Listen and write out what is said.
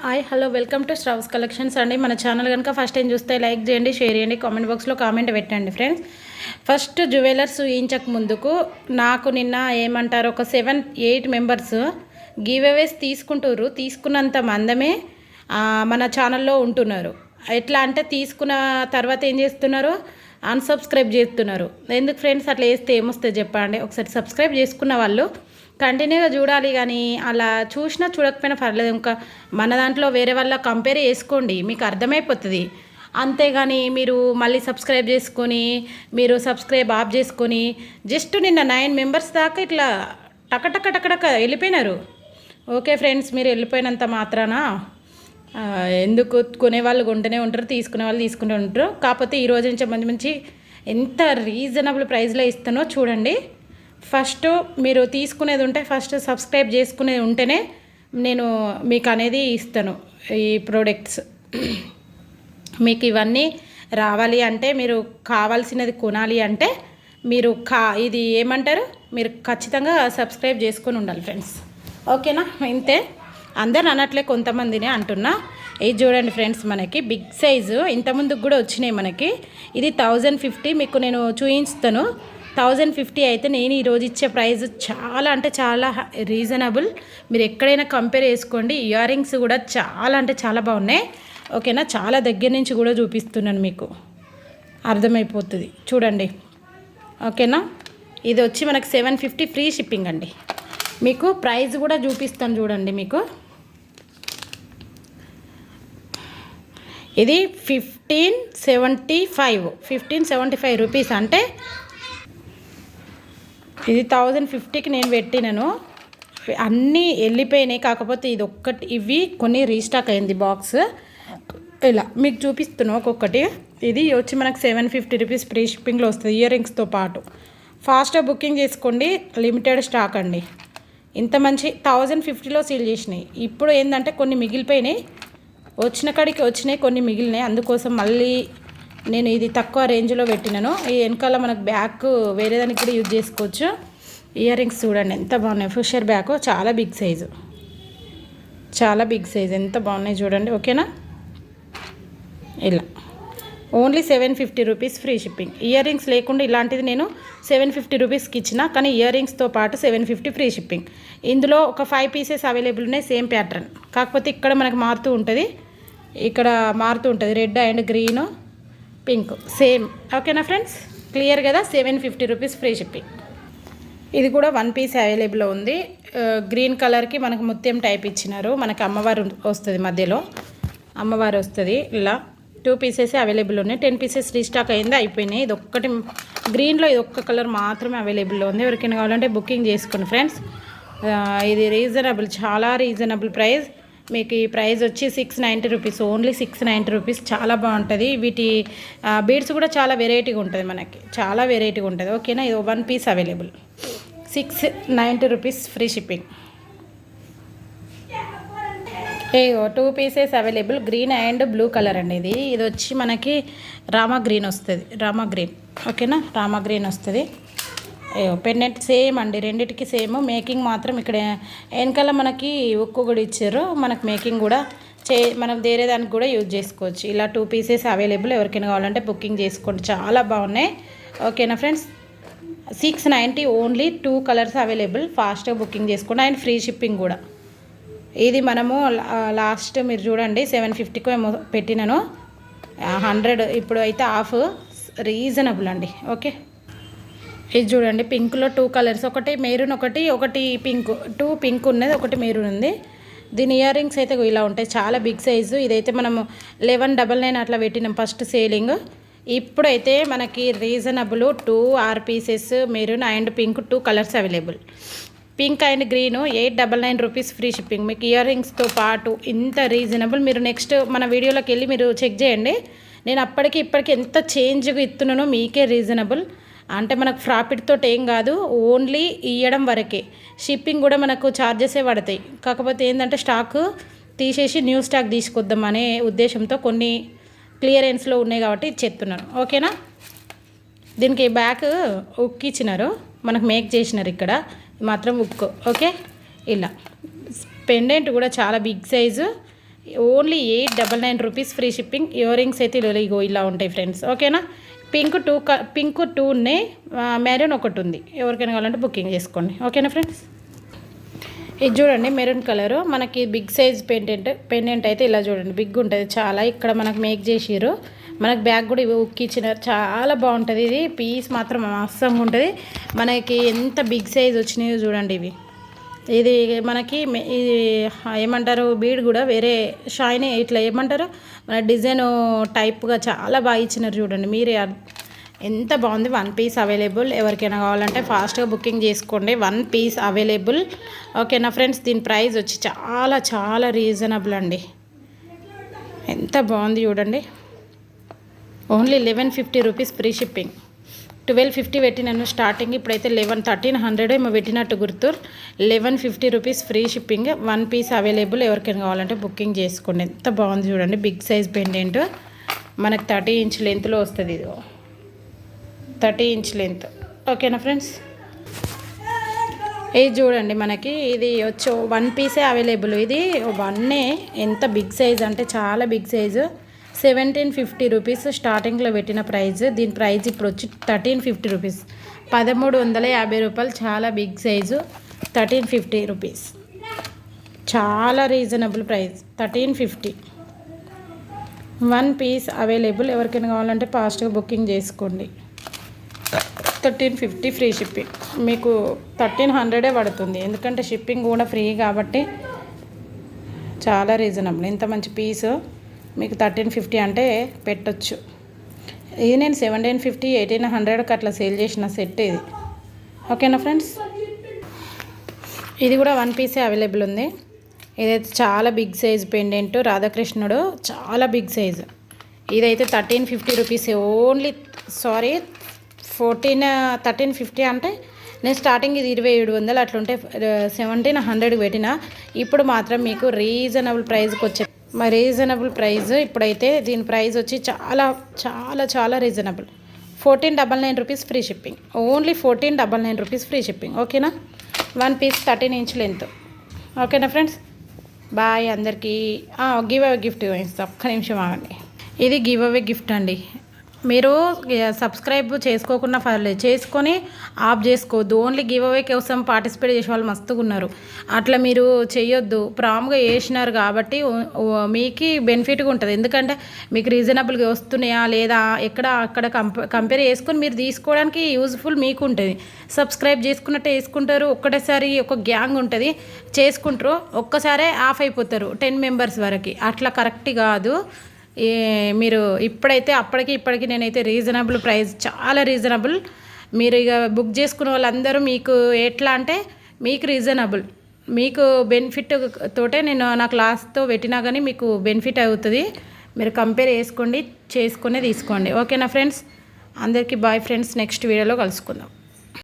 Hi hello welcome to స్ట్రవ్స్ collections అండి. మన ఛానల్ కనుక ఫస్ట్ టైం చూస్తే లైక్ చేయండి, షేర్ చేయండి, కామెంట్ బాక్స్లో కామెంట్ పెట్టండి ఫ్రెండ్స్. ఫస్ట్ జ్యువెలర్స్ ఊహించక ముందుకు నాకు నిన్న ఏమంటారు ఒక 7-8 మెంబర్స్ గివ్ అవేస్ తీసుకున్నంత మందమే మన ఛానల్లో ఉంటున్నారు. ఎట్లా అంటే తీసుకున్న తర్వాత ఏం చేస్తున్నారు, అన్సబ్స్క్రైబ్ చేస్తున్నారు. ఎందుకు ఫ్రెండ్స్ అట్లా వేస్తే ఏమొస్తుంది చెప్పండి. ఒకసారి సబ్స్క్రైబ్ చేసుకున్న వాళ్ళు కంటిన్యూగా చూడాలి, కానీ అలా చూసినా చూడకపోయినా పర్లేదు. ఇంకా మన దాంట్లో వేరే వాళ్ళ కంపేర్ చేసుకోండి, మీకు అర్థమైపోతుంది. అంతేగాని మీరు మళ్ళీ సబ్స్క్రైబ్ చేసుకొని మీరు సబ్స్క్రైబ్ ఆఫ్ చేసుకొని జస్ట్ నిన్న 9 మెంబర్స్ దాకా ఇట్లా టకటక వెళ్ళిపోయినారు. ఓకే ఫ్రెండ్స్, మీరు వెళ్ళిపోయినంత మాత్రాన ఎందుకు కొనేవాళ్ళు కొంటూనే ఉంటారు, తీసుకునే వాళ్ళు తీసుకుంటూ ఉంటారు. కాకపోతే ఈరోజు నుంచి మంచి ఎంత రీజనబుల్ ప్రైస్లో ఇస్తానో చూడండి. ఫస్ట్ మీరు తీసుకునేది ఉంటే ఫస్ట్ సబ్స్క్రైబ్ చేసుకునేది ఉంటేనే నేను మీకు అనేది ఇస్తాను. ఈ ప్రోడక్ట్స్ మీకు ఇవన్నీ రావాలి అంటే, మీరు కావాల్సినది కొనాలి అంటే మీరు ఇది ఏమంటారు, మీరు ఖచ్చితంగా సబ్స్క్రైబ్ చేసుకొని ఉండాలి ఫ్రెండ్స్. ఓకేనా? ఇంతే, అందరు అనట్లే, కొంతమందిని అంటున్నా. ఇది చూడండి ఫ్రెండ్స్, మనకి బిగ్ సైజు ఇంతకుముందుకు కూడా వచ్చినాయి మనకి. ఇది 1050 మీకు నేను చూపిస్తాను. 1050 అయితే నేను ఈరోజు ఇచ్చే ప్రైస్ చాలా అంటే చాలా రీజనబుల్. మీరు ఎక్కడైనా కంపేర్ చేసుకోండి. ఇయర్ రింగ్స్ కూడా చాలా అంటే చాలా బాగున్నాయి. ఓకేనా? చాలా దగ్గర నుంచి కూడా చూపిస్తున్నాను, మీకు అర్థమైపోతుంది చూడండి. ఓకేనా? ఇది వచ్చి మనకు 750 ఫ్రీ షిప్పింగ్ అండి. మీకు ప్రైస్ కూడా చూపిస్తాను చూడండి. మీకు ఇది 1575 రూపీస్, అంటే ఇది 1050కి నేను పెట్టినాను. అన్నీ వెళ్ళిపోయినాయి, కాకపోతే ఇది ఒక్కటి, ఇవి కొన్ని రీస్టాక్ అయింది బాక్స్. ఇలా మీకు చూపిస్తున్నాను ఒక్కొక్కటి. ఇది వచ్చి మనకు 750 రూపీస్ ఫ్రీ షిప్పింగ్లో వస్తుంది ఇయర్ రింగ్స్తో పాటు. ఫాస్ట్గా బుకింగ్ చేసుకోండి, లిమిటెడ్ స్టాక్ అండి. ఇంత మంచి 1050లో సీల్ చేసినాయి. ఇప్పుడు ఏంటంటే కొన్ని మిగిలిపోయినాయి, వచ్చిన కాడికి వచ్చినాయి, కొన్ని మిగిలినాయి. అందుకోసం మళ్ళీ నేను ఇది తక్కువ రేంజ్లో పెట్టినాను. ఈ వెనకాల మనకు బ్యాక్ వేరే దానికి కూడా యూజ్ చేసుకోవచ్చు. ఇయర్ రింగ్స్ చూడండి ఎంత బాగున్నాయి. ఫిషర్ బ్యాక్ చాలా బిగ్ సైజు, ఎంత బాగున్నాయి చూడండి. ఓకేనా? ఇలా only 750 rupees free shipping. Ear rings లేకుండా ఇలాంటిది నేను 750 రూపీస్కి ఇచ్చిన, కానీ ఇయర్ రింగ్స్తో పాటు 750 ఫ్రీ షిప్పింగ్. ఇందులో ఒక 5 పీసెస్ అవైలబుల్ ఉన్నాయి, సేమ్ ప్యాటర్న్. కాకపోతే ఇక్కడ మనకు మారుతూ ఉంటుంది, red and green, pink same. ఓకేనా ఫ్రెండ్స్? క్లియర్ కదా? 750 రూపీస్ ఫ్రీ షిప్పింగ్. ఇది కూడా 1 పీస్ అవైలబుల్లో ఉంది. గ్రీన్ కలర్కి మనకు ముత్యం టైప్ ఇచ్చినారు. మనకు అమ్మవారు వస్తుంది, మధ్యలో అమ్మవారు వస్తుంది. ఇలా 2 పీసెస్ అవైలబుల్ ఉన్నాయి. 10 పీసెస్ రీస్టాక్ అయింది, అయిపోయినాయి. ఇది ఒక్కటి గ్రీన్లో, ఇది ఒక్క కలర్ మాత్రమే అవైలబుల్లో ఉంది. ఎవరికైనా కావాలంటే బుకింగ్ చేసుకోండి ఫ్రెండ్స్. ఇది రీజనబుల్, చాలా రీజనబుల్ ప్రైస్. మీకు ఈ ప్రైస్ వచ్చి 690 రూపీస్, ఓన్లీ 690 రూపీస్. చాలా బాగుంటుంది. వీటి బీడ్స్ కూడా చాలా వెరైటీగా ఉంటుంది, మనకి చాలా వెరైటీగా ఉంటుంది. ఓకేనా? ఇది 1 piece available, 690 rupees free shipping. 2 pieces available, green and blue colour అండి. ఇది వచ్చి మనకి రామా గ్రీన్ వస్తుంది, ఓకేనా? రామా గ్రీన్ వస్తుంది. పెండెంట్ సేమ్ అండి, రెండిటికి సేమ్. మేకింగ్ మాత్రం ఇక్కడ వెనకాల మనకి ఉక్కు కూడా ఇచ్చారు. మనకు మేకింగ్ కూడా మనం వేరే దానికి కూడా యూజ్ చేసుకోవచ్చు. ఇలా 2 పీసెస్ అవైలబుల్, ఎవరికైనా కావాలంటే బుకింగ్ చేసుకోండి. చాలా బాగున్నాయి. ఓకేనా ఫ్రెండ్స్? 690 only, 2 colours available. ఫాస్ట్గా బుకింగ్ చేసుకోండి అండ్ ఫ్రీ షిప్పింగ్ కూడా. ఇది మనము లాస్ట్ మీరు చూడండి 750కో ఏమో పెట్టినాను, 100 ఇప్పుడు అయితే ఆఫ్. రీజనబుల్ అండి. ఓకే, ఇది చూడండి పింక్లో 2 కలర్స్, ఒకటి మెరూన్, ఒకటి పింక్. 2 పింక్ ఉన్నది, ఒకటి మెరూన్ ఉంది. దీని ఇయర్ రింగ్స్ అయితే ఇలా ఉంటాయి, చాలా బిగ్ సైజు. ఇదైతే మనము 1199 అట్లా పెట్టినాం ఫస్ట్ సేలింగ్. ఇప్పుడైతే మనకి reasonable 2 6 pieces maroon and pink, 2 colours available. Pink and green 899 rupees free shipping. మీకు ఇయర్ రింగ్స్తో పాటు ఇంత రీజనబుల్. మీరు నెక్స్ట్ మన వీడియోలోకి వెళ్ళి మీరు చెక్ చేయండి. నేను అప్పటికి ఇప్పటికి ఎంత చేంజ్గా ఇస్తున్నానో మీకే రీజనబుల్. అంటే మనకు ప్రాఫిట్ తోటి ఏం కాదు, ఓన్లీ ఇవ్వడం వరకే. షిప్పింగ్ కూడా మనకు ఛార్జెసే పడతాయి. కాకపోతే ఏంటంటే స్టాక్ తీసేసి న్యూ స్టాక్ తీసుకొద్దాం అనే ఉద్దేశంతో కొన్ని క్లియరెన్స్లో ఉన్నాయి కాబట్టి చెప్తున్నాను. ఓకేనా? దీనికి బ్యాక్ ఉక్కు ఇచ్చినారు, మనకు మేక్ చేసినారు. ఇక్కడ మాత్రం ఉక్కు. ఓకే, ఇలా పెండెంట్ కూడా చాలా big size, only 899 rupees free shipping. Ear rings అయితే ఇగో ఇలా ఉంటాయి ఫ్రెండ్స్. ఓకేనా. పింక్ 2 ఉన్నాయి, మెరూన్ ఒకటి ఉంది. ఎవరికైనా కావాలంటే బుకింగ్ చేసుకోండి. ఓకేనా ఫ్రెండ్స్. ఇది చూడండి మెరూన్ కలరు, మనకి బిగ్ సైజ్ పెండెంట్ అయితే ఇలా చూడండి బిగ్ ఉంటుంది చాలా. ఇక్కడ మనకు మేక్ చేసిర్రు, మనకు బ్యాగ్ కూడా ఇవి ఉక్కిచ్చినారు. చాలా బాగుంటుంది. ఇది పీస్ మాత్రం అవసరంగా ఉంటుంది. మనకి ఎంత బిగ్ సైజ్ వచ్చినాయో చూడండి. ఇది మనకి ఇది ఏమంటారు, బీడ్ కూడా వేరే షైనీ ఇట్లా ఏమంటారు మన డిజైన్ టైప్గా చాలా బాగా ఇచ్చినారు చూడండి. మీరే ఎంత బాగుంది. 1 పీస్ అవైలబుల్. ఎవరికైనా కావాలంటే ఫాస్ట్గా బుకింగ్ చేసుకోండి. 1 పీస్ అవైలబుల్. ఓకేనా ఫ్రెండ్స్. దీని ప్రైస్ వచ్చి చాలా చాలా రీజనబుల్ అండి. ఎంత బాగుంది చూడండి. Only 1150 rupees free shipping. 1250 పెట్టినాను స్టార్టింగ్, ఇప్పుడైతే 1300 ఏమో పెట్టినట్టు గుర్తు. 1150 rupees free shipping. 1 piece available. ఎవరికైనా కావాలంటే బుకింగ్ చేసుకోండి. ఎంత బాగుంది చూడండి. బిగ్ సైజ్ పెండెంట్ మనకు 30 ఇంచ్ లెంత్లో వస్తుంది. ఇది 30 ఇంచ్ లెంత్. ఓకేనా ఫ్రెండ్స్. ఇది చూడండి మనకి ఇది వచ్చి 1 పీసే అవైలబుల్. ఇది 1 ఎంత బిగ్ సైజ్ అంటే చాలా బిగ్ సైజు. 1750 రూపీస్ స్టార్టింగ్లో పెట్టిన ప్రైస్. దీని ప్రైస్ ఇప్పుడు వచ్చి 1350 రూపీస్. 1350 రూపాయలు. చాలా బిగ్ సైజు. 1350 రూపీస్ చాలా రీజనబుల్ ప్రైస్. 1350. 1 piece available. ఎవరికైనా కావాలంటే ఫాస్ట్గా బుకింగ్ చేసుకోండి. 1350 ఫ్రీ షిప్పింగ్. మీకు 1300 పడుతుంది, ఎందుకంటే షిప్పింగ్ కూడా ఫ్రీ కాబట్టి చాలా రీజనబుల్. ఇంత మంచి పీసు మీకు 1350 అంటే పెట్టొచ్చు. ఇది నేను 1750 1800కి అట్లా సేల్ చేసిన సెట్ ఇది. ఓకేనా ఫ్రెండ్స్. ఇది కూడా 1 పీసే అవైలబుల్ ఉంది. ఇదైతే చాలా బిగ్ సైజ్ పెండెంట్ రాధాకృష్ణుడు, చాలా బిగ్ సైజు. ఇదైతే 1350 రూపీస్ ఓన్లీ. 1350 అంటే నేను స్టార్టింగ్ ఇది 2700 అట్లుంటే 1700కి పెట్టిన. ఇప్పుడు మాత్రం మీకు రీజనబుల్ ప్రైస్కి వచ్చే రీజనబుల్ ప్రైస్. ఇప్పుడైతే దీని ప్రైస్ వచ్చి చాలా చాలా చాలా reasonable. 1499 rupees free shipping. Only 1499 rupees free shipping. ఓకేనా. 1 పీస్ 13 ఇంచ్ లెంత్. ఓకేనా ఫ్రెండ్స్. బాయ్ అందరికీ. గివ్ అవే గిఫ్ట్ ఇస్తాం. ఒక్క నిమిషం ఆగండి. ఇది గివ్ అవే గిఫ్ట్ అండి. మీరు సబ్స్క్రైబ్ చేసుకోకుండా పర్లేదు, చేసుకొని ఆఫ్ చేసుకోవద్దు. ఓన్లీ గివ్ అవే కోసం పార్టిసిపేట్ చేసే వాళ్ళు మస్తుగా ఉన్నారు. అట్లా మీరు చేయొద్దు. ప్రామ్గా చేసినారు కాబట్టి మీకు బెనిఫిట్గా ఉంటుంది. ఎందుకంటే మీకు రీజనబుల్గా వస్తున్నాయా లేదా ఎక్కడ అక్కడ కంపేర్ చేసుకొని మీరు తీసుకోవడానికి యూజ్ఫుల్ మీకు ఉంటుంది. సబ్స్క్రైబ్ చేసుకున్నట్టే వేసుకుంటారు. ఒక్కటేసారి ఒక గ్యాంగ్ ఉంటుంది చేసుకుంటారు, ఒక్కసారే ఆఫ్ అయిపోతారు 10 మెంబర్స్ వరకు. అట్లా కరెక్ట్ కాదు. మీరు ఇప్పటికి నేనైతే రీజనబుల్ ప్రైస్, చాలా రీజనబుల్. మీరు ఇక బుక్ చేసుకున్న వాళ్ళందరూ మీకు ఎట్లా అంటే మీకు రీజనబుల్, మీకు బెనిఫిట్ తోటే నేను నా క్లాస్తో పెట్టినా కానీ మీకు బెనిఫిట్ అవుతుంది. మీరు కంపేర్ చేసుకొని తీసుకోండి. ఓకేనా ఫ్రెండ్స్. అందరికీ బాయ్ ఫ్రెండ్స్. నెక్స్ట్ వీడియోలో కలుసుకుందాం.